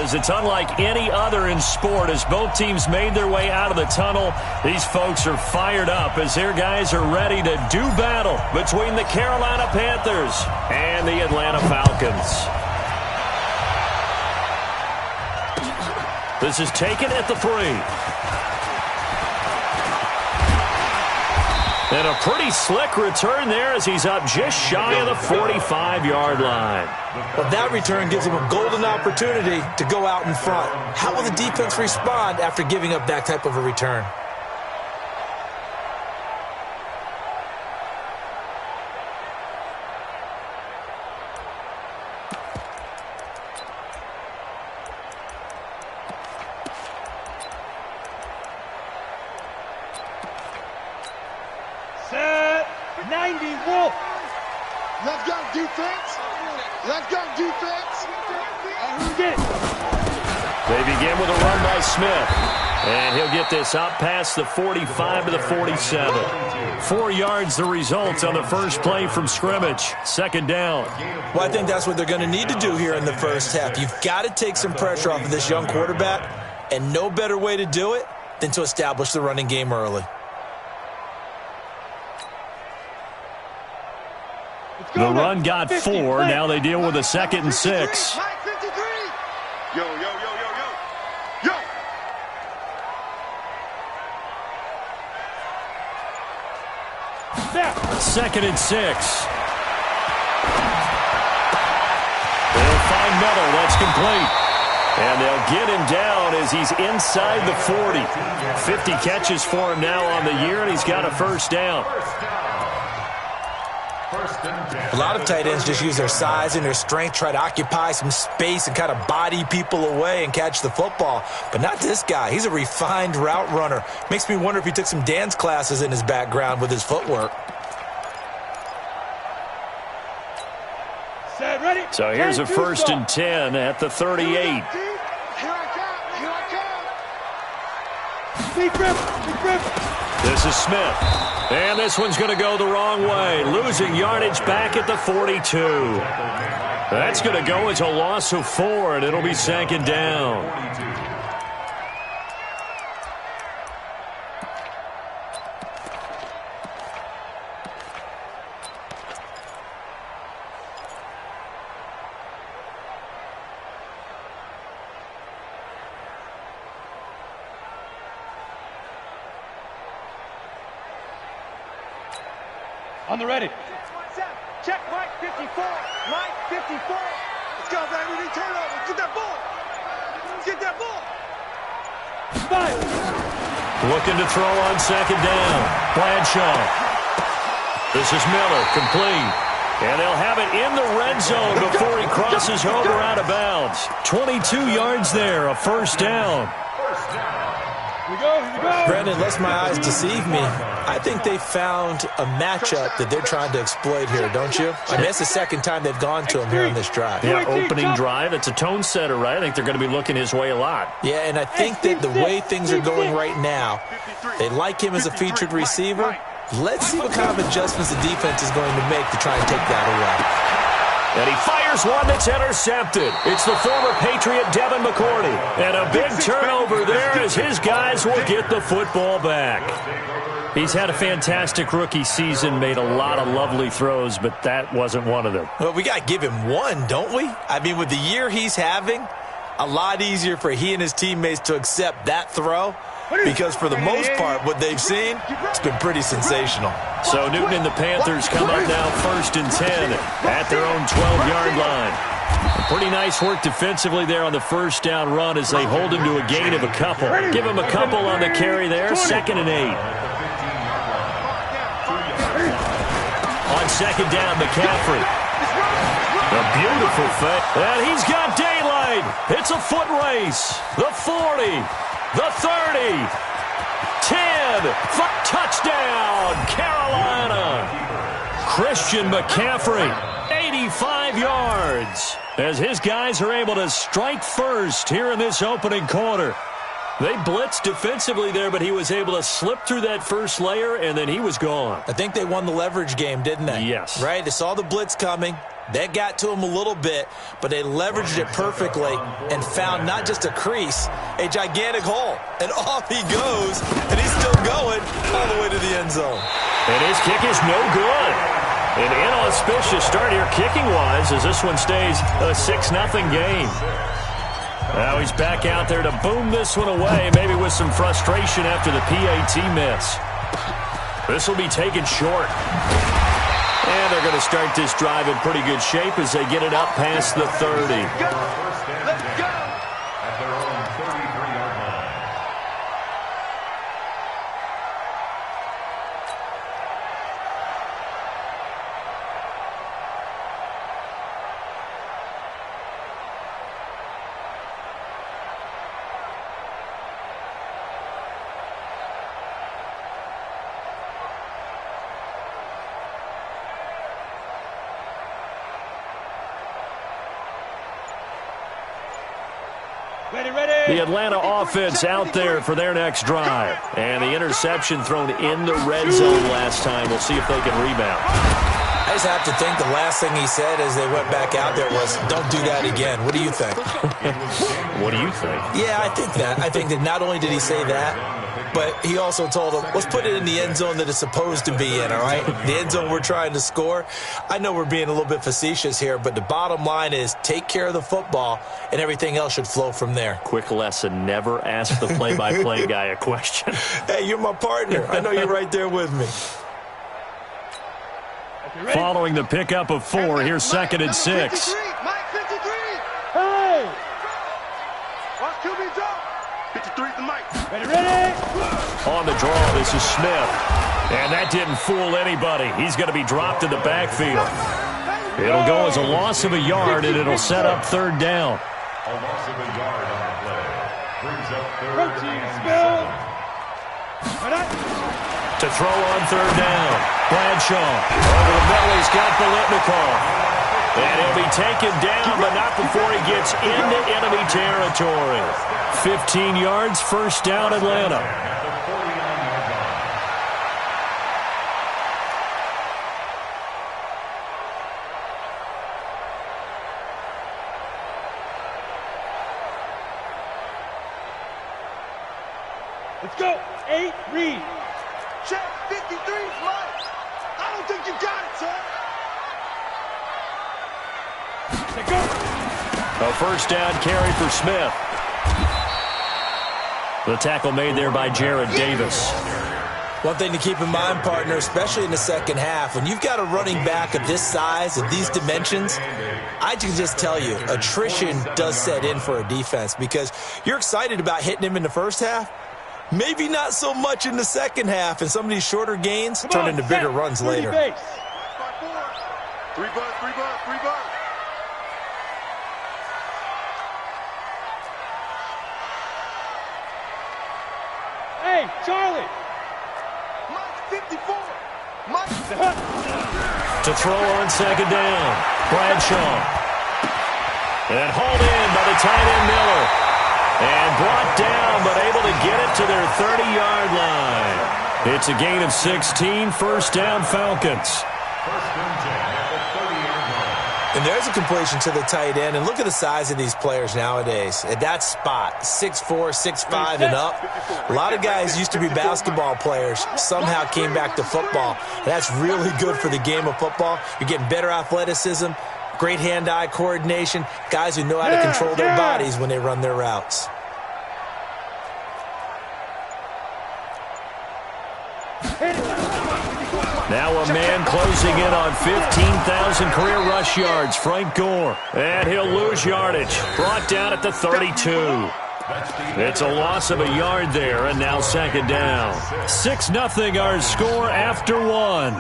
because it's unlike any other in sport. As both teams made their way out of the tunnel, these folks are fired up as their guys are ready to do battle between the Carolina Panthers and the Atlanta Falcons. This is taken at the 3. And a pretty slick return there as he's up just shy of the 45-yard line. Well, that return gives him a golden opportunity to go out in front. How will the defense respond after giving up that type of a return? Set 90 Wolf. Let's go defense. Let's go defense. Get it. They begin with a run by Smith. And he'll get this up past the 45 to the 47. 4 yards the result on the first play from scrimmage. Second down. Well, I think that's what they're going to need to do here in the first half. You've got to take some pressure off of this young quarterback, and no better way to do it than to establish the running game early. The run got 4. Now they deal with a 2nd and 6. Yo, yo, yo, yo, yo. Yo. 2nd and 6. They'll find Miller. That's complete. And they'll get him down as he's inside the 40. 50 catches for him now on the year, and he's got a first down. A lot of tight ends just use their size and their strength, try to occupy some space and kind of body people away and catch the football. But not this guy. He's a refined route runner. Makes me wonder if he took some dance classes in his background with his footwork. Set, ready. So here's a 1st and 10 at the 38. Here I come. Here I come. Big rip. Big rip. This is Smith. And this one's going to go the wrong way. Losing yardage back at the 42. That's going to go as a loss of 4, and it'll be 2nd down. On the ready. Check Mike 54. Mike 54. Let's go, baby. We need turnover. Let's get that ball. Let's get that ball. 5. Looking to throw on 2nd down. Bradshaw. This is Miller. Complete. And they'll have it in the red zone before he crosses over out of bounds. 22 yards there. A first down. Here we go. Here we go. Brandon, unless my eyes deceive me, I think they found a matchup that they're trying to exploit here, don't you? I mean, that's the 2nd time they've gone to him here on this drive. Yeah, opening drive. It's a tone setter, right? I think they're going to be looking his way a lot. Yeah, and I think that the way things are going right now, they like him as a featured receiver. Let's see what kind of adjustments the defense is going to make to try and take that away. And he fires one that's intercepted. It's the former Patriot Devin McCourty. And a big turnover there as his guys will get the football back. He's had a fantastic rookie season, made a lot of lovely throws, but that wasn't one of them. Well, we got to give him one, don't we? I mean, with the year he's having, a lot easier for he and his teammates to accept that throw because for the most part, what they've seen, it's been pretty sensational. So Newton and the Panthers come up now 1st and 10 at their own 12-yard line. Pretty nice work defensively there on the first down run as they hold him to a gain of a couple. Give him a couple on the carry there, 2nd and 8. On 2nd down, McCaffrey. A beautiful fake. And he's got daylight. It's a foot race. The 40. The 30. 10. Touchdown, Carolina. Christian McCaffrey. 85 yards. As his guys are able to strike first here in this opening quarter. They blitzed defensively there, but he was able to slip through that first layer, and then he was gone. I think they won the leverage game, didn't they? Yes. Right? They saw the blitz coming. That got to him a little bit, but they leveraged it perfectly and found not just a crease, a gigantic hole. And off he goes, and he's still going all the way to the end zone. And his kick is no good. An inauspicious start here kicking-wise as this one stays a 6-0 game. Now he's back out there to boom this one away, maybe with some frustration after the PAT miss. This will be taken short. And they're going to start this drive in pretty good shape as they get it up past the 30. Let's go. At their own 33-yard line. The Atlanta offense out there for their next drive. And the interception thrown in the red zone last time. We'll see if they can rebound. I just have to think the last thing he said as they went back out there was, don't do that again. What do you think? What do you think? Yeah, I think that. I think that not only did he say that, but he also told them, let's put it in the end zone that it's supposed to be in, all right? The end zone we're trying to score. I know we're being a little bit facetious here, but the bottom line is take care of the football, and everything else should flow from there. Quick lesson, never ask the play-by-play guy a question. Hey, you're my partner. I know you're right there with me. Following the pickup of 4, here's 2nd and 6. Mike 53. Hey! Watch QB drop. 53 to Mike. Ready? On the draw, this is Smith. And that didn't fool anybody. He's going to be dropped in the backfield. It'll go as a loss of a yard, and it'll set up 3rd down. A loss of a yard on the play. Brings up 3rd Protein and spill. 7. To throw on 3rd down. Bradshaw. Over the middle, he's got Biletnikoff. And he'll be taken down, but not before he gets into enemy territory. 15 yards, 1st down, Atlanta. At the 49-yard line. Let's go. 8, read. Check 53, Mike. I don't think you got it, sir. Let's go. A 1st down carry for Smith. The tackle made there by Jared Davis. One thing to keep in mind, partner, especially in the second half, when you've got a running back of this size, of these dimensions, I can just tell you, attrition does set in for a defense because you're excited about hitting him in the first half. Maybe not so much in the second half, and some of these shorter gains turn into bigger runs later. Base. 3 bucks, 3 bucks, 3 bucks. Hey, Charlie. Mike 54. Mike. To throw on 2nd down. Bradshaw. And hauled in by the tight end Miller. And brought down, but able to get it to their 30-yard line. It's a gain of 16, 1st down Falcons. 1st and 10 at the 30-yard line. And there's a completion to the tight end. And look at the size of these players nowadays. At that spot, 6'4", 6'5", and up. A lot of guys used to be basketball players, somehow came back to football. And that's really good for the game of football. You're getting better athleticism, great hand-eye coordination, guys who know how to control their bodies when they run their routes. Now a man closing in on 15,000 career rush yards, Frank Gore. And he'll lose yardage. Brought down at the 32. It's a loss of a yard there, and now 2nd down. 6-0 our score after 1.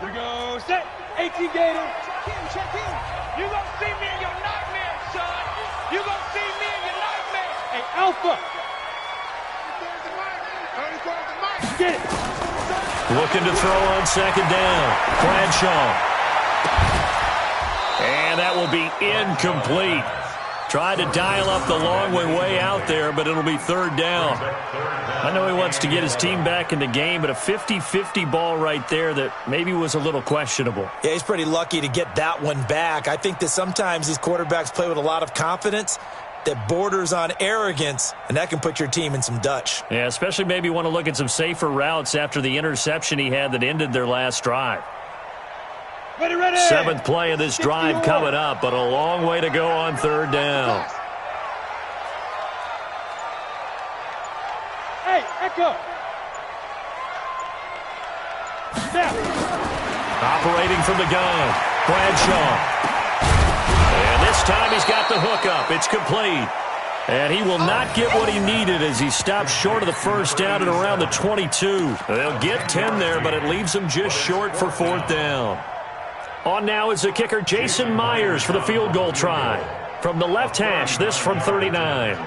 Here we go. Set. 18 Gator. Check in. You gonna see me in your nightmare, son. You gonna see me in your nightmare. Hey, Alpha. There's the mic. Get it. Looking to throw on second down. Bradshaw. And that will be incomplete. Tried to dial up the long way out there, but it'll be third down. I know he wants to get his team back in the game, but a 50-50 ball right there that maybe was a little questionable. Yeah, he's pretty lucky to get that one back. I think that sometimes these quarterbacks play with a lot of confidence that borders on arrogance, and that can put your team in some Dutch. Yeah, especially maybe want to look at some safer routes after the interception he had that ended their last drive. Ready, ready. 7th play of this drive coming up, but a long way to go on third down. Hey, echo. Snap. Operating from the gun, Bradshaw. And this time he's got the hook up. It's complete. And he will not get what he needed as he stops short of the first down at around the 22. They'll get 10 there, but it leaves him just short for fourth down. On now is the kicker, Jason Myers, for the field goal try. From the left hash, this from 39.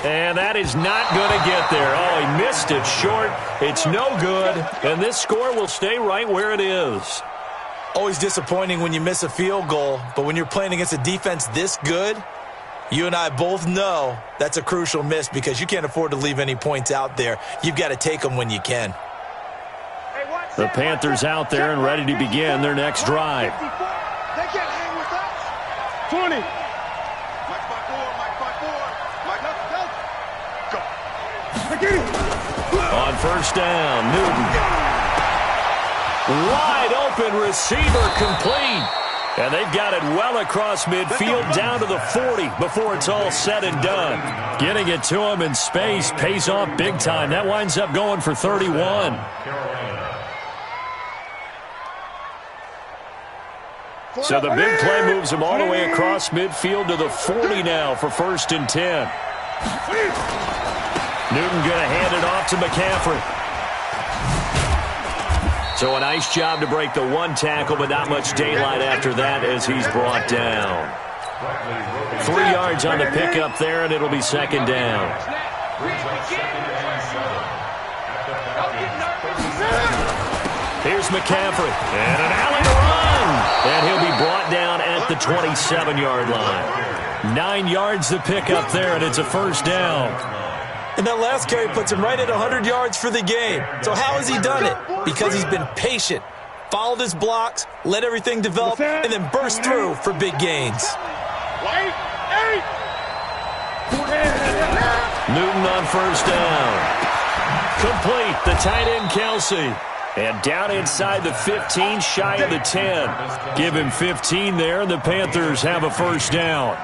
And that is not going to get there. Oh, he missed it short. It's no good. And this score will stay right where it is. Always disappointing when you miss a field goal, but when you're playing against a defense this good, you and I both know that's a crucial miss because you can't afford to leave any points out there. You've got to take them when you can. The Panthers out there and ready to begin their next drive. They can't hang with us. 20. Mike 5-4, Mike 5-4. Mike, go. On first down, Newton. Wide open receiver complete. And they've got it well across midfield down to the 40 before it's all said and done. Getting it to him in space pays off big time. That winds up going for 31. So the big play moves him all the way across midfield to the 40 now for 1st and 10. Newton going to hand it off to McCaffrey. So a nice job to break the one tackle, but not much daylight after that as he's brought down. 3 yards on the pickup there, and it'll be second down. Here's McCaffrey, and an alley to run. And he'll be brought down at the 27-yard line. 9 yards to pick up there, and it's a first down. And that last carry puts him right at 100 yards for the game. So how has he done it? Because he's been patient, followed his blocks, let everything develop, and then burst through for big gains. Newton on first down. Complete, the tight end Kelsey. And down inside the 15, shy of the 10. Give him 15 there, and the Panthers have a first down.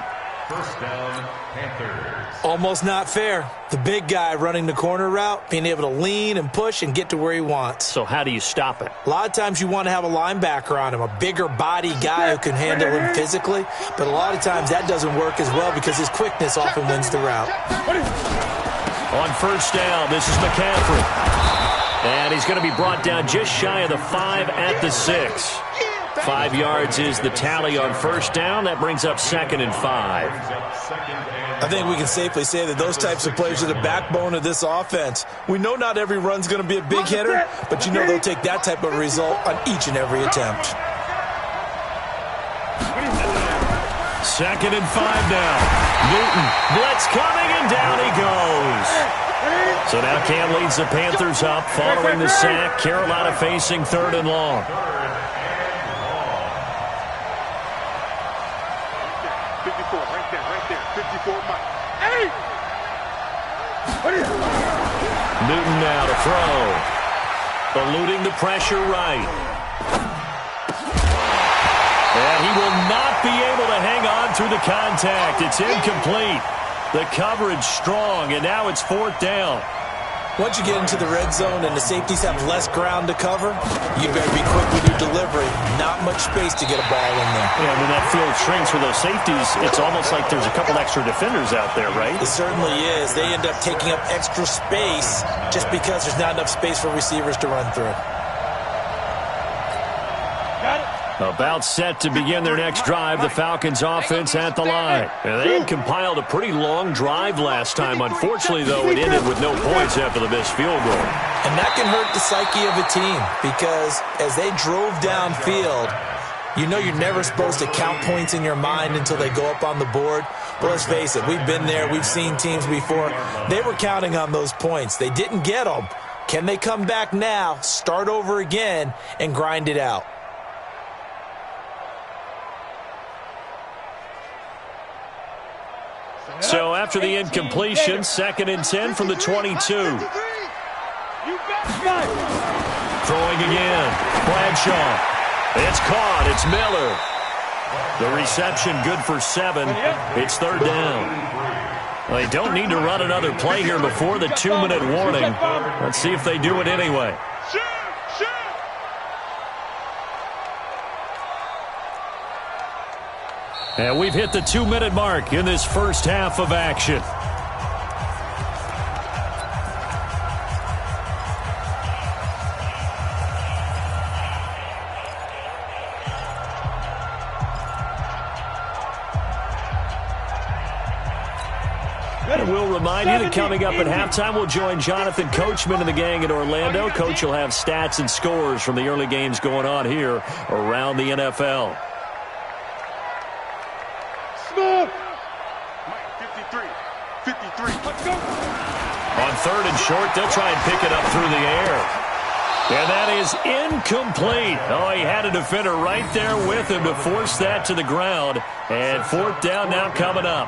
First down, Panthers. Almost not fair. The big guy running the corner route, being able to lean and push and get to where he wants. So how do you stop it? A lot of times you want to have a linebacker on him, a bigger body guy who can handle him physically. But a lot of times that doesn't work as well because his quickness often wins the route. On first down, this is McCaffrey. And he's going to be brought down just shy of the 5 at the 6. 5 yards is the tally on first down. That brings up 2nd and 5. I think we can safely say that those types of plays are the backbone of this offense. We know not every run's going to be a big hitter, but you know they'll take that type of result on each and every attempt. 2nd and 5 now. Newton, blitz coming, and down he goes. So now Cam leads the Panthers up following the sack. Carolina facing 3rd and long. 54, right there, 54, Mike. Newton now to throw. Eluding the pressure right. And he will not be able to hang on through the contact. It's incomplete. The coverage strong, and now it's 4th down. Once you get into the red zone and the safeties have less ground to cover, you better be quick with your delivery. Not much space to get a ball in there. Yeah, when that field shrinks for those safeties, it's almost like there's a couple extra defenders out there, right? It certainly is. They end up taking up extra space just because there's not enough space for receivers to run through. Got it. About set to begin their next drive, the Falcons offense at the line. And they had compiled a pretty long drive last time. Unfortunately, though, it ended with no points after the missed field goal. And that can hurt the psyche of a team because as they drove downfield, you know you're never supposed to count points in your mind until they go up on the board. But let's face it, we've been there. We've seen teams before. They were counting on those points. They didn't get them. Can they come back now, start over again, and grind it out? So after the incompletion, 2nd and 10 from the 22. Throwing again. Bradshaw. It's caught. It's Miller. The reception good for 7. It's 3rd down. They don't need to run another play here before the 2-minute warning. Let's see if they do it anyway. And we've hit the 2-minute mark in this first half of action. And we'll remind you that coming up at halftime, we'll join Jonathan Coachman and the gang in Orlando. Coach will have stats and scores from the early games going on here around the NFL. On 3rd and short, they'll try and pick it up through the air. And that is incomplete. Oh, he had a defender right there with him to force that to the ground. And 4th down now coming up.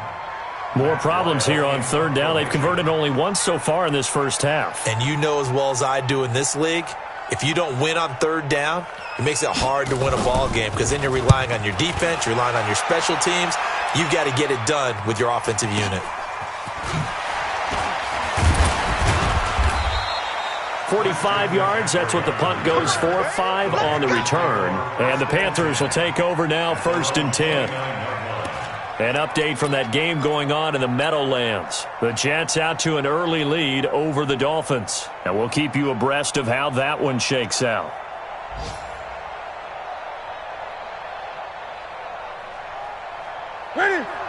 More problems here on 3rd down. They've converted only once so far in this first half. And you know as well as I do in this league, if you don't win on 3rd down, it makes it hard to win a ball game because then you're relying on your defense, you're relying on your special teams. You've got to get it done with your offensive unit. 45 yards, that's what the punt goes for. 5 on the return. And the Panthers will take over now, 1st and 10. An update from that game going on in the Meadowlands. The Jets out to an early lead over the Dolphins. And we'll keep you abreast of how that one shakes out.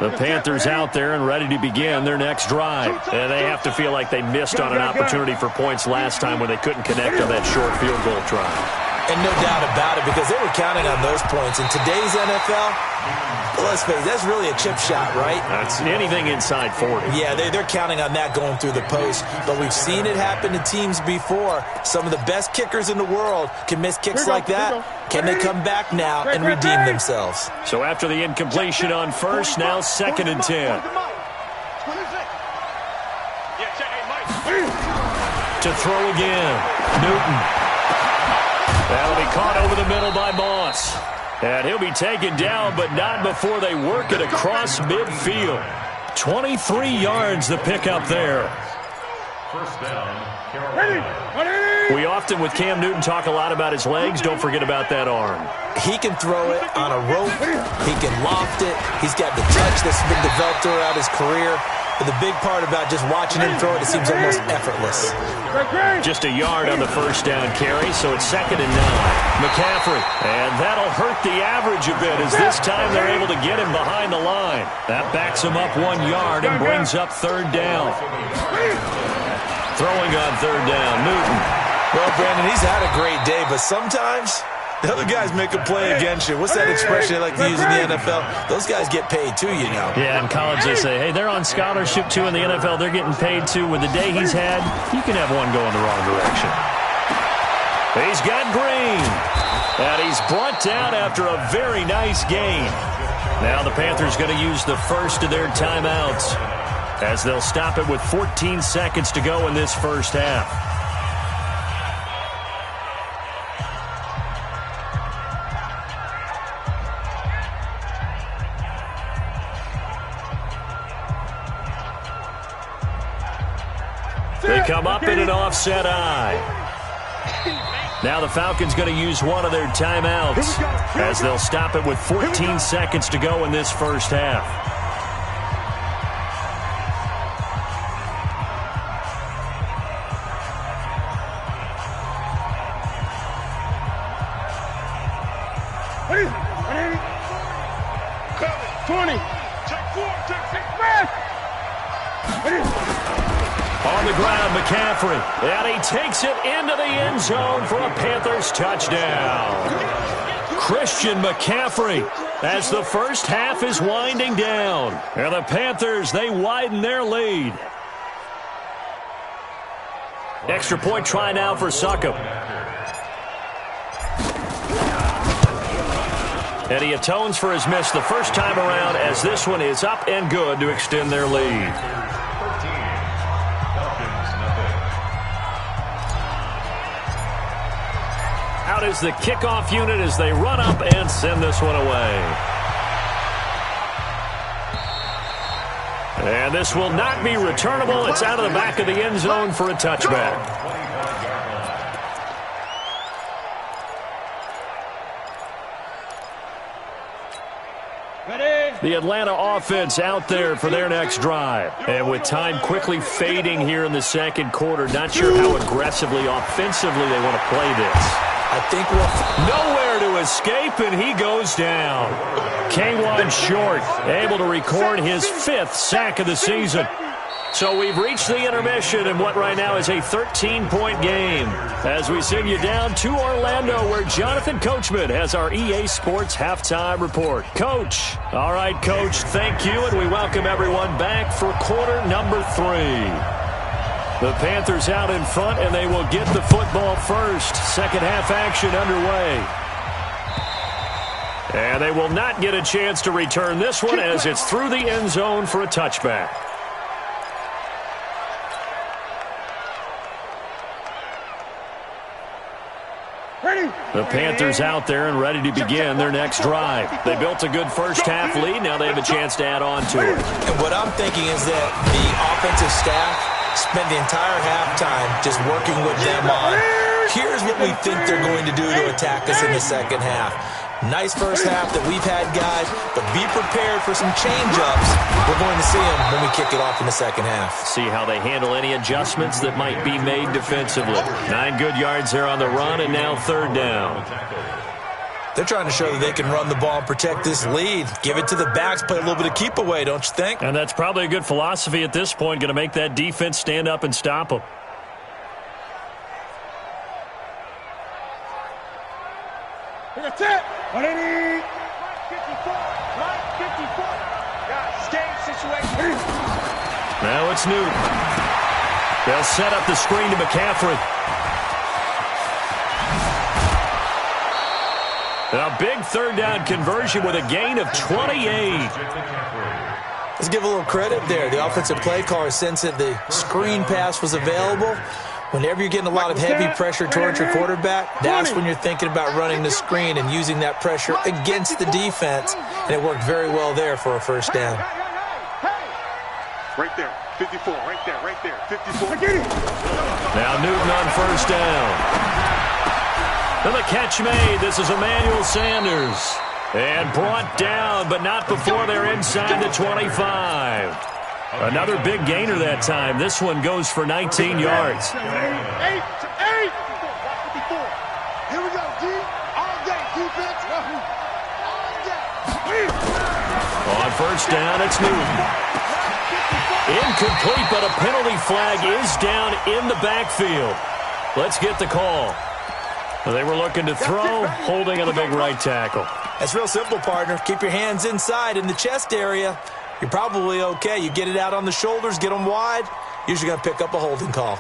The Panthers out there and ready to begin their next drive. And they have to feel like they missed on an opportunity for points last time when they couldn't connect on that short field goal try. And no doubt about it, because they were counting on those points. In today's NFL, well, let's face it, that's really a chip shot, right? That's anything inside 40. Yeah, they're counting on that going through the post. But we've seen it happen to teams before. Some of the best kickers in the world can miss kicks like that. Can they come back now and redeem themselves? So after the incompletion on 1st, now 2nd and 10. To throw again. Newton. That'll be caught over the middle by Moss. And he'll be taken down, but not before they work it across midfield. 23 yards the pickup there. 1st down, Carolina. We often, with Cam Newton, talk a lot about his legs. Don't forget about that arm. He can throw it on a rope. He can loft it. He's got the touch that's been developed throughout his career. But the big part about just watching him throw it, it seems almost effortless. Just a yard on the 1st down carry, so it's 2nd and 9. McCaffrey, and that'll hurt the average a bit as this time they're able to get him behind the line. That backs him up 1 yard and brings up 3rd down. Throwing on 3rd down, Newton. Well, Brandon, he's had a great day, but sometimes the other guys make a play against you. What's that expression they like to use in the NFL? Those guys get paid too, you know. Yeah, in college they say, hey, they're on scholarship too. In the NFL, they're getting paid too. With the day he's had, you can have one go in the wrong direction. He's got Green. And he's brought down after a very nice gain. Now the Panthers going to use the first of their timeouts as they'll stop it with 14 seconds to go in this first half. They come up in an offset eye. Now the Falcons going to use one of their timeouts as they'll stop it with 14 seconds to go in this first half. On the ground, McCaffrey. And he takes it into the end zone for a Panthers touchdown. Christian McCaffrey as the first half is winding down. And the Panthers, they widen their lead. Extra point try now for Succop. And he atones for his miss the first time around as this one is up and good to extend their lead. Out is the kickoff unit as they run up and send this one away. And this will not be returnable. It's out of the back of the end zone for a touchback. The Atlanta offense out there for their next drive. And with time quickly fading here in the second quarter, not sure how aggressively, offensively they want to play this. I think nowhere to escape, and he goes down. K1 Short able to record his 5th sack of the season. So we've reached the intermission in what right now is a 13-point game as we send you down to Orlando where Jonathan Coachman has our EA Sports halftime report. Coach. All right, Coach, thank you, and we welcome everyone back for quarter number 3. The Panthers out in front, and they will get the football first. Second half action underway. And they will not get a chance to return this one as it's through the end zone for a touchback. The Panthers out there and ready to begin their next drive. They built a good first half lead. Now they have a chance to add on to it. And what I'm thinking is that the offensive staff spent the entire halftime just working with them on, here's what we think they're going to do to attack us in the second half. Nice first half that we've had, guys, but be prepared for some change-ups. We're going to see them when we kick it off in the second half. See how they handle any adjustments that might be made defensively. 9 good yards there on the run, and now third down. They're trying to show that they can run the ball and protect this lead. Give it to the backs, play a little bit of keep away, don't you think? And that's probably a good philosophy at this point, going to make that defense stand up and stop them. That's it. 180. 54. Line 54. Guys, game situation. Now it's Newton. They'll set up the screen to McCaffrey. A big third down conversion with a gain of 28. Let's give a little credit there. The offensive play caller sensed that the screen pass was available. Whenever you're getting a lot of heavy pressure towards your quarterback, that's when you're thinking about running the screen and using that pressure against the defense. And it worked very well there for a first down. Right there, 54, right there, 54. Now Newton on first down. And the catch made. This is Emmanuel Sanders. And brought down, but not before they're inside the 25. Another big gainer that time. This one goes for 19 yards. 8. Here we go, D. All day, defense. All day. On first down, it's Newton. Incomplete, but a penalty flag is down in the backfield. Let's get the call. They were looking to throw, holding on the big right tackle. That's real simple, partner. Keep your hands inside in the chest area. You're probably okay. You get it out on the shoulders, get them wide, usually going to pick up a holding call.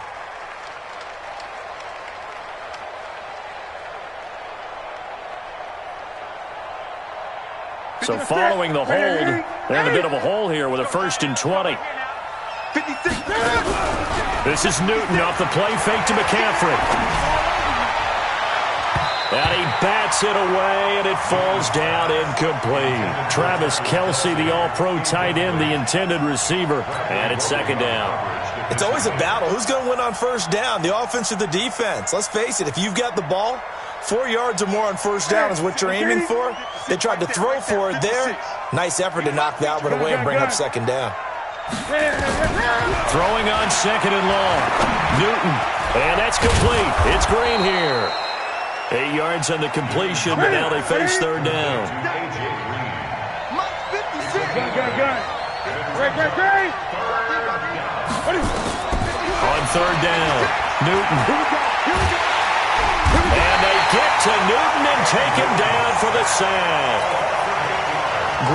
So following the hold, they have a bit of a hole here with a 1st and 20. 56. This is Newton off the play fake to McCaffrey. And he bats it away, and it falls down incomplete. Travis Kelce, the all-pro tight end, the intended receiver. And it's second down. It's always a battle. Who's going to win on first down, the offense or the defense? Let's face it, if you've got the ball, 4 yards or more on first down is what you're aiming for. They tried to throw for it there. Nice effort to knock that one away and bring up second down. Throwing on second and long. Newton. And that's complete. It's Green here. 8 yards on the completion, but now they face third down. third down. Newton. And they get to Newton and take him down for the sack.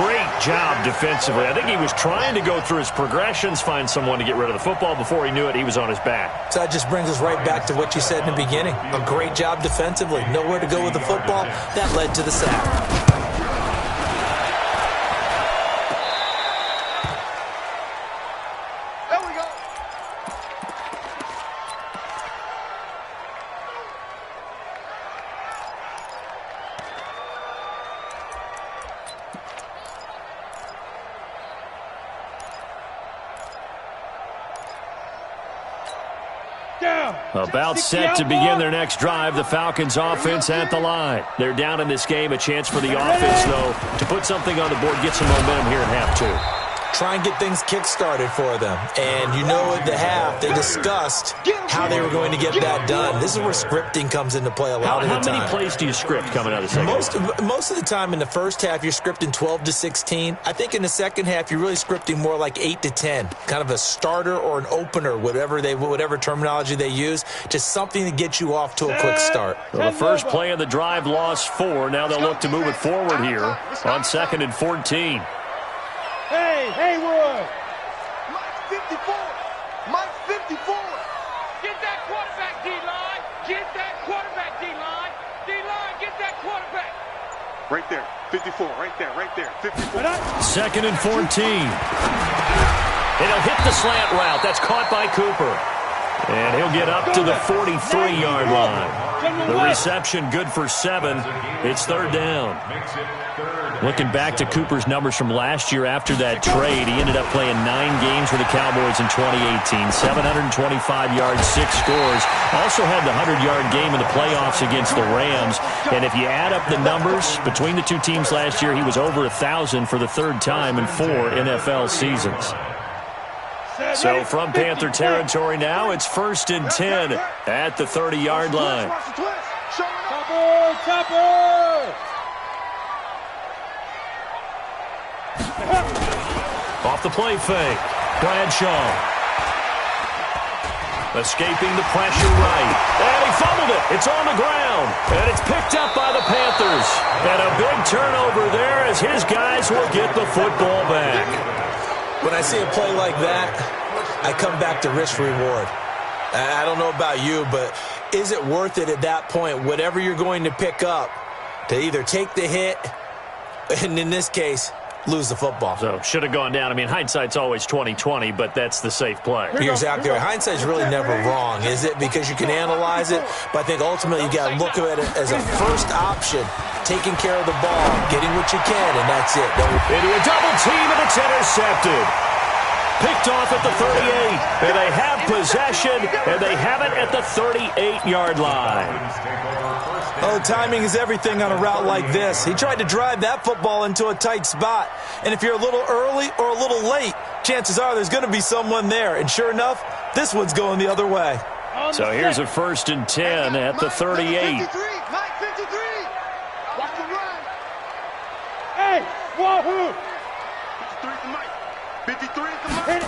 Great job defensively. I think he was trying to go through his progressions, find someone to get rid of the football. Before he knew it, he was on his back. So that just brings us right back to what you said in the beginning. A great job defensively. Nowhere to go with the football. That led to the sack. About set to begin their next drive, the Falcons offense at the line. They're down in this game. A chance for the offense, though, to put something on the board, get some momentum here in half two. Try and get things kick-started for them. And you know at the half, they discussed how they were going to get that done. This is where scripting comes into play a lot of the time. How many plays do you script coming out of the second? Most of the time in the first half, you're scripting 12 to 16. I think in the second half, you're really scripting more like 8 to 10. Kind of a starter or an opener, whatever terminology they use. Just something to get you off to a quick start. Well, the first play of the drive lost 4. Now they'll look to move it forward here on 2nd and 14. Hey, Haywood! Mike 54! Mike 54! Get that quarterback, D-line! Get that quarterback, D-line! D-line, get that quarterback! Right there, 54, right there, 54. 2nd and 14. It'll hit the slant route. That's caught by Cooper. And he'll get up to the 43-yard line. The reception good for 7. It's 3rd down. Looking back to Cooper's numbers from last year after that trade, he ended up playing 9 games for the Cowboys in 2018. 725 yards, 6 scores. Also had the 100-yard game in the playoffs against the Rams. And if you add up the numbers between the two teams last year, he was over 1,000 for the 3rd time in 4 NFL seasons. So from Panther territory now, it's 1st and 10 at the 30-yard line. Topper! Off the play fake, Bradshaw. Escaping the pressure right. And he fumbled it. It's on the ground. And it's picked up by the Panthers. And a big turnover there as his guys will get the football back. When I see a play like that, I come back to risk-reward. I don't know about you, but is it worth it at that point, whatever you're going to pick up, to either take the hit, and in this case, lose the football? So, should have gone down. I mean, hindsight's always 20/20, but that's the safe play. You're exactly right. Hindsight's really never wrong, is it? Because you can analyze it, but I think ultimately you got to look at it as a first option, taking care of the ball, getting what you can, and that's it. Into a double team, and it's intercepted. Picked off at the 38, and they have possession, and they have it at the 38-yard line. Oh, timing is everything on a route like this. He tried to drive that football into a tight spot, and if you're a little early or a little late, chances are there's going to be someone there, and sure enough, this one's going the other way. So here's a 1st and 10 at the 38. Mike 53! Watch the run! Hey, wahoo! 53 to Mike. 53 to Mike.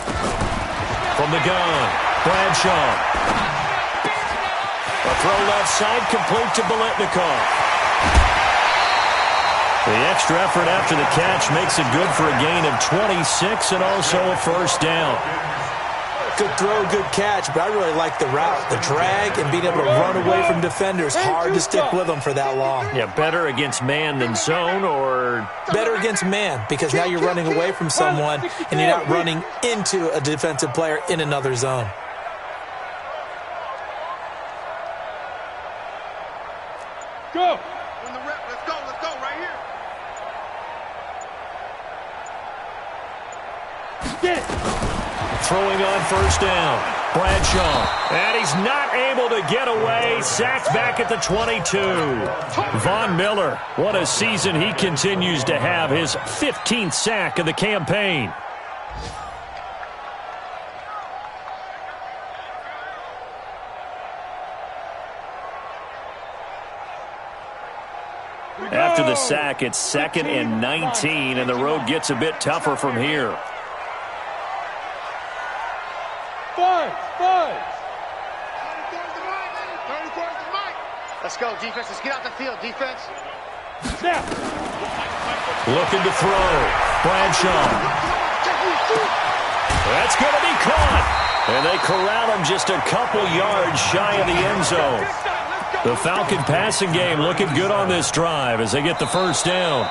From the gun, Bradshaw. A throw left side, complete to Biletnikoff. The extra effort after the catch makes it good for a gain of 26 and also a 1st down. Good throw, good catch, but I really like the route, the drag, and being able to run away from defenders. Hard to stick with them for that long. Yeah, better against man than zone, or better against man, because now you're running away from someone and you're not running into a defensive player in another zone. Go! Win the rep. Let's go right here. Get! throwing on 1st down. Bradshaw, and he's not able to get away. Sacked back at the 22. Von Miller, what a season he continues to have. His 15th sack of the campaign. After the sack, it's 2nd and 19, and the road gets a bit tougher from here. Let's go, defense. Let's get out the field, defense. Snap. Looking to throw. Bradshaw. That's going to be caught. And they corral him just a couple yards shy of the end zone. The Falcon passing game looking good on this drive as they get the first down.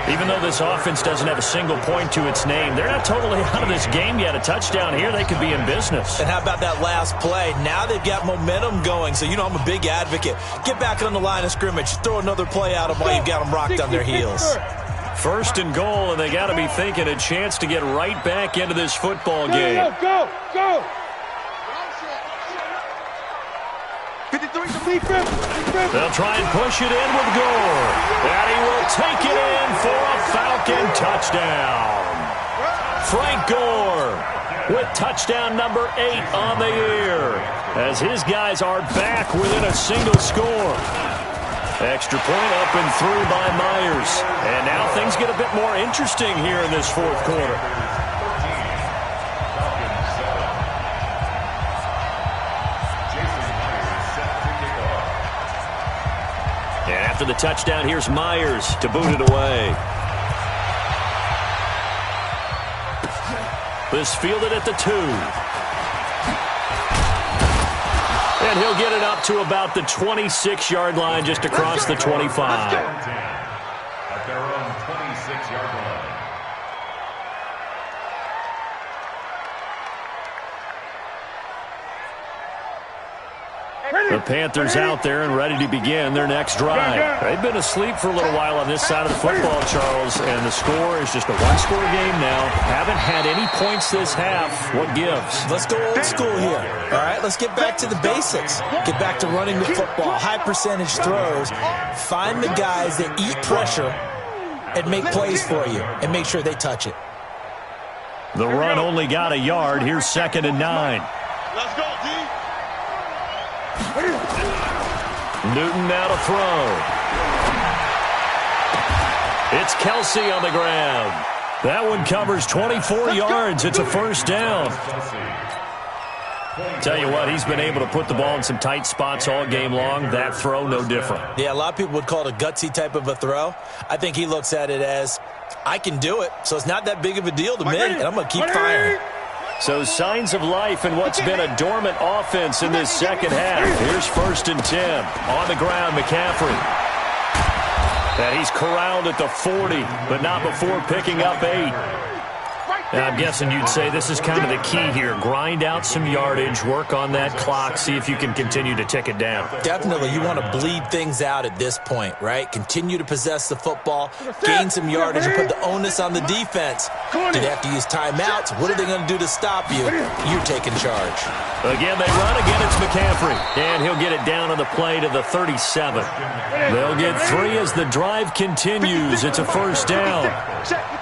Even though this offense doesn't have a single point to its name, they're not totally out of this game yet. A touchdown here, they could be in business. And how about that last play? Now they've got momentum going, so you know I'm a big advocate. Get back on the line of scrimmage. Throw another play out of while you've got them rocked on their heels. First and goal, and they got to be thinking a chance to get right back into this football game. Go. 53. They'll try and push it in with Gore. And he will take it in for a Falcon touchdown. Frank Gore with touchdown number 8 on the year as his guys are back within a single score. Extra point up and through by Myers. And now things get a bit more interesting here in this fourth quarter. And after the touchdown, here's Myers to boot it away. This fielded at the 2. And he'll get it up to about the 26-yard line, just across the 25. At their own 26-yard line. The Panthers out there and ready to begin their next drive. They've been asleep for a little while on this side of the football, Charles, and the score is just a one-score game now. Haven't had any points this half. What gives? Let's go old school here. All right, let's get back to the basics. Get back to running the football, high percentage throws. Find the guys that eat pressure and make plays for you and make sure they touch it. The run only got a yard. Here's 2nd and 9. Let's go, D. Newton now to throw. It's Kelsey on the ground. That one covers 24 yards. It's a first down. Tell you what, he's been able to put the ball in some tight spots all game long. That throw, no different. Yeah, a lot of people would call it a gutsy type of a throw. I think he looks at it as, I can do it, so it's not that big of a deal to me, and I'm going to keep firing. So signs of life in what's been a dormant offense in this second half. Here's 1st and 10. On the ground, McCaffrey. And he's corralled at the 40, but not before picking up 8. And I'm guessing you'd say this is kind of the key here. Grind out some yardage, work on that clock, see if you can continue to tick it down. Definitely, you want to bleed things out at this point, right? Continue to possess the football, gain some yardage, and put the onus on the defense. Do they have to use timeouts? What are they going to do to stop you? You're taking charge. Again, they run. Again, it's McCaffrey. And he'll get it down on the play to the 37. They'll get 3 as the drive continues. It's a first down.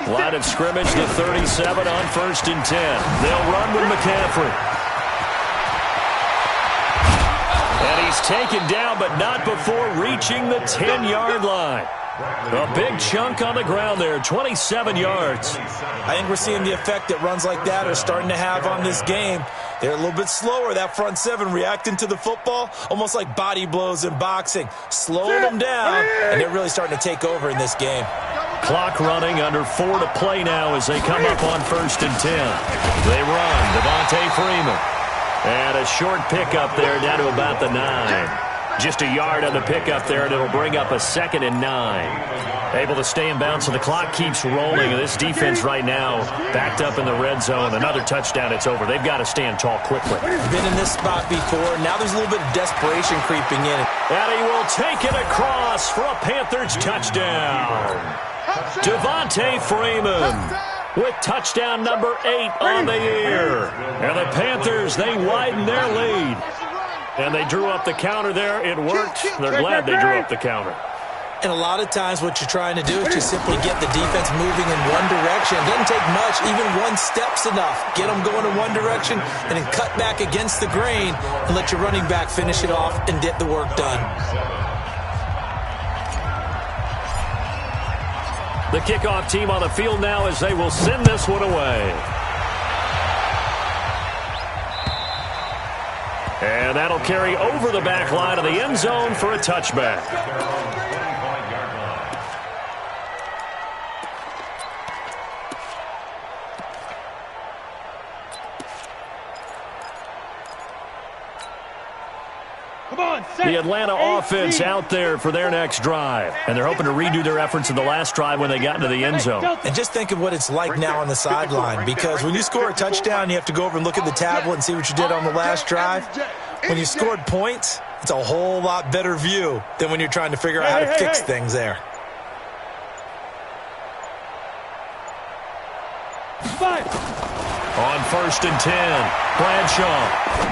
Line of scrimmage, the 37 on 1st and 10. They'll run with McCaffrey. And he's taken down, but not before reaching the 10-yard line. A big chunk on the ground there, 27 yards. I think we're seeing the effect that runs like that are starting to have on this game. They're a little bit slower, that front 7, reacting to the football, almost like body blows in boxing, slowing them down, and they're really starting to take over in this game. Clock running, under 4 to play now as they come up on 1st and 10. They run, Devontae Freeman. And a short pickup there down to about the 9. Just a yard on the pickup there, and it'll bring up a 2nd and 9. Able to stay in bounds, so the clock keeps rolling. And this defense right now backed up in the red zone. Another touchdown, it's over. They've got to stand tall quickly. Been in this spot before. Now there's a little bit of desperation creeping in. And he will take it across for a Panthers touchdown. Devontae Freeman with touchdown number 8 on the year. And the Panthers, they widen their lead. And they drew up the counter there. It worked. They're glad they drew up the counter. And a lot of times what you're trying to do is just simply get the defense moving in one direction. It doesn't take much. Even one step's enough. Get them going in one direction and then cut back against the grain and let your running back finish it off and get the work done. The kickoff team on the field now as they will send this one away. And that'll carry over the back line of the end zone for a touchback. The Atlanta offense out there for their next drive. And they're hoping to redo their efforts in the last drive when they got into the end zone. And just think of what it's like now on the sideline, because when you score a touchdown, you have to go over and look at the tablet and see what you did on the last drive. When you scored points, it's a whole lot better view than when you're trying to figure out how to fix things there. On 1st and 10, Bradshaw.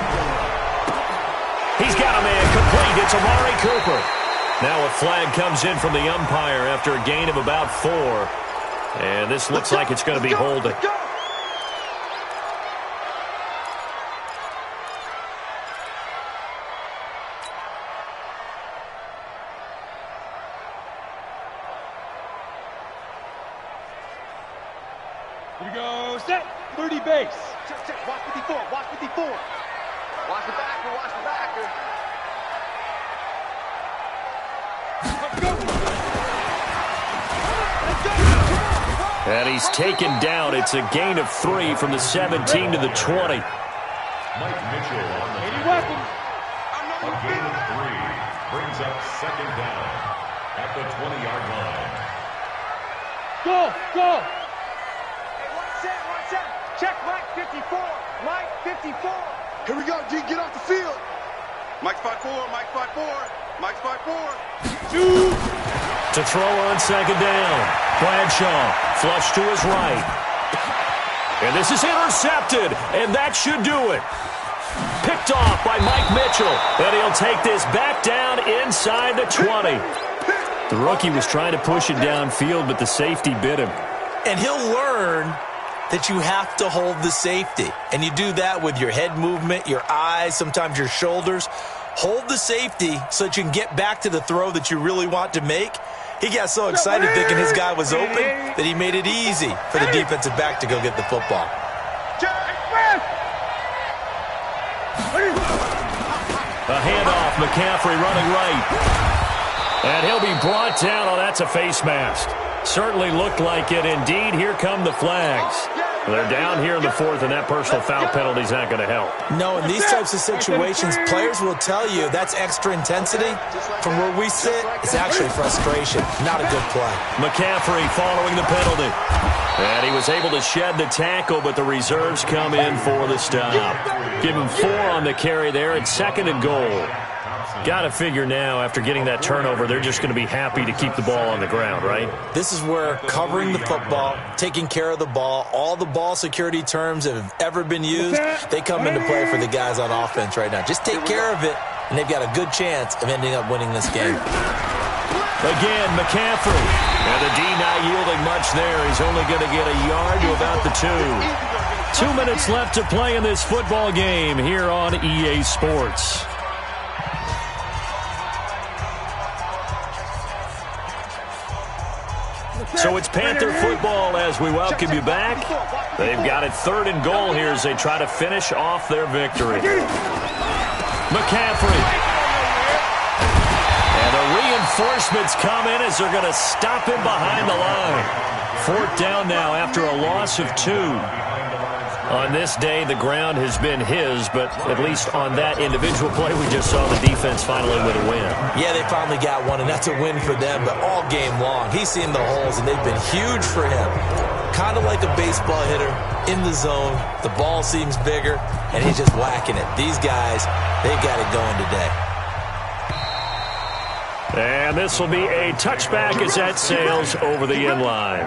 He's got a man complete. It's Amari Cooper. Now a flag comes in from the umpire after a gain of about 4. And this looks like it's going to be holding. Here we go, set, 30 base. Check, watch 54, watch 54. Watch the backer, watch the backer. And he's taken down. It's a gain of 3 from the 17 to the 20. Mike Mitchell on the weapon. A gain of 3 brings up 2nd down at the 20-yard line. Go. Hey, one set. Check Mike 54, Mike 54. Here we go, G, get off the field. Mike's 5'4", Mike's 5'4", Mike's 5'4". 2. To throw on 2nd down. Bradshaw flush to his right. And this is intercepted, and that should do it. Picked off by Mike Mitchell, and he'll take this back down inside the 20. The rookie was trying to push it downfield, but the safety bit him. And he'll learn that you have to hold the safety. And you do that with your head movement, your eyes, sometimes your shoulders. Hold the safety so that you can get back to the throw that you really want to make. He got so excited thinking his guy was open that he made it easy for the defensive back to go get the football. A handoff, McCaffrey running right. And he'll be brought down. Oh, that's a face mask. Certainly looked like it. Indeed, here come the flags. They're down here in the 4th, and that personal foul penalty is not going to help. No, in these types of situations, players will tell you that's extra intensity. From where we sit, it's actually frustration. Not a good play. McCaffrey following the penalty. And he was able to shed the tackle, but the reserves come in for the stop. Give him 4 on the carry there. It's 2nd and goal. Got to figure now, after getting that turnover, they're just going to be happy to keep the ball on the ground, right? This is where covering the football, taking care of the ball, all the ball security terms that have ever been used, they come into play for the guys on offense right now. Just take care of it, and they've got a good chance of ending up winning this game. Again, McCaffrey. And the D not yielding much there. He's only going to get a yard to about the 2. 2 minutes left to play in this football game here on EA Sports. So it's Panther football as we welcome you back. They've got it 3rd and goal here as they try to finish off their victory. McCaffrey. And the reinforcements come in as they're going to stop him behind the line. 4th down now after a loss of 2. On this day, the ground has been his, but at least on that individual play, we just saw the defense finally with a win. Yeah, they finally got one, and that's a win for them, but all game long, he's seen the holes, and they've been huge for him. Kind of like a baseball hitter in the zone. The ball seems bigger, and he's just whacking it. These guys, they got it going today. And this will be a touchback as that sails over the end line.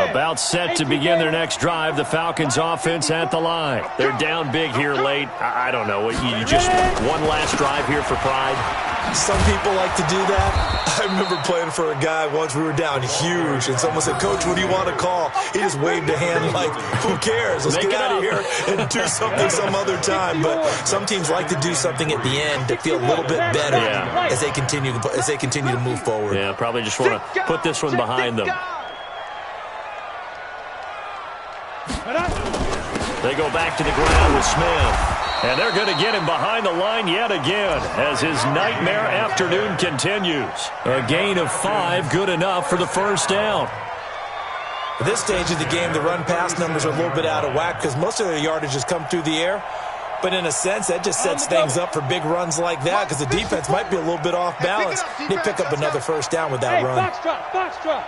About set to begin their next drive. The Falcons offense at the line. They're down big here late. I don't know. You just one last drive here for pride. Some people like to do that. I remember playing for a guy once. We were down huge, and someone said, "Coach, what do you want to call?" He just waved a hand like, "Who cares? Let's get out of here and do something some other time." But some teams like to do something at the end to feel a little bit better as they continue to move forward. Yeah, probably just want to put this one behind them. They go back to the ground with Smith. And they're going to get him behind the line yet again as his nightmare afternoon continues. A gain of 5, good enough for the first down. At this stage of the game, the run-pass numbers are a little bit out of whack because most of their yardage has come through the air. But in a sense, that just sets things up for big runs like that because the defense might be a little bit off balance. They pick up another first down with that run. Box drop.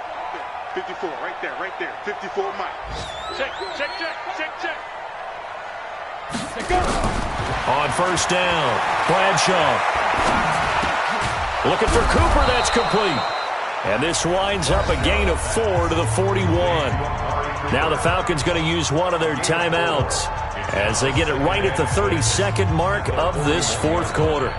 54, right there. 54, Mike. Check. On first down, Bradshaw. Looking for Cooper, that's complete. And this winds up a gain of 4 to the 41. Now the Falcons going to use one of their timeouts as they get it right at the 32nd mark of this fourth quarter.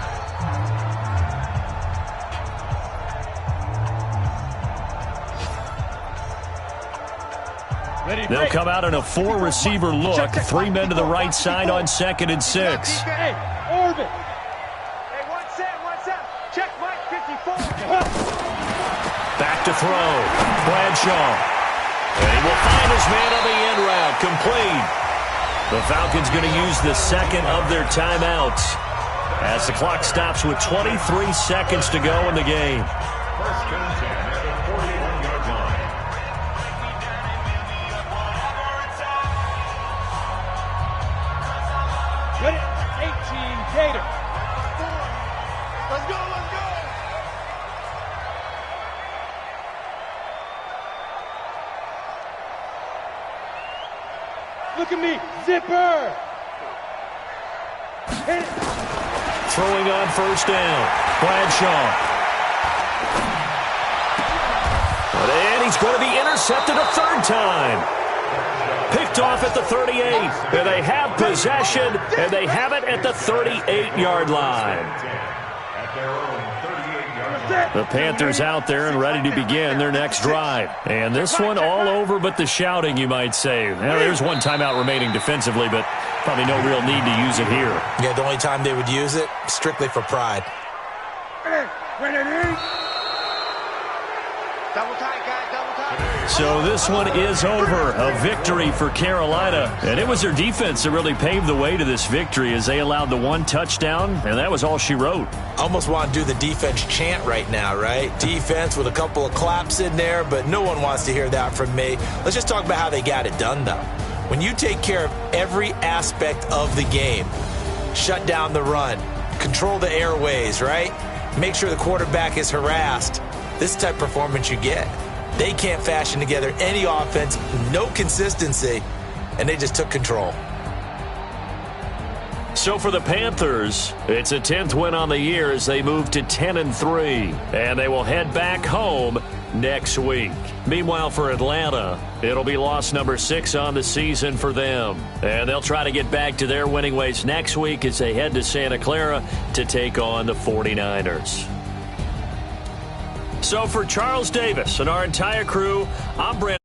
They'll come out in a 4-receiver look. 3 men to the right side on 2nd and 6. Hey, Orbit. Hey, one set. Check Mike 54. Back to throw. Bradshaw. And he will find his man on the end route. Complete. The Falcons going to use the second of their timeouts as the clock stops with 23 seconds to go in the game. First and 10 at the 41-yard line. Ready? 18, Gator. Let's go. Look at me. Zipper. Hit it. Throwing on first down. Bradshaw. And he's going to be intercepted a third time. Picked off at the 38. And they have possession, and they have it at the 38-yard line. At their own 38-yard line. The Panthers out there and ready to begin their next drive. And this one all over but the shouting, you might say. Well, there's one timeout remaining defensively, but probably no real need to use it here. Yeah, the only time they would use it, strictly for pride. Double tight, guys, double tight. So this one is over. A victory for Carolina. And it was their defense that really paved the way to this victory as they allowed the one touchdown, and that was all she wrote. Almost want to do the defense chant right now, right? Defense with a couple of claps in there, but no one wants to hear that from me. Let's just talk about how they got it done, though. When you take care of every aspect of the game, shut down the run, control the airways, right? Make sure the quarterback is harassed. This type of performance you get. They can't fashion together any offense, no consistency, and they just took control. So for the Panthers, it's a 10th win on the year as they move to 10-3, and they will head back home next week. Meanwhile, for Atlanta, it'll be loss number 6 on the season for them, and they'll try to get back to their winning ways next week as they head to Santa Clara to take on the 49ers. So for Charles Davis and our entire crew, I'm Brent.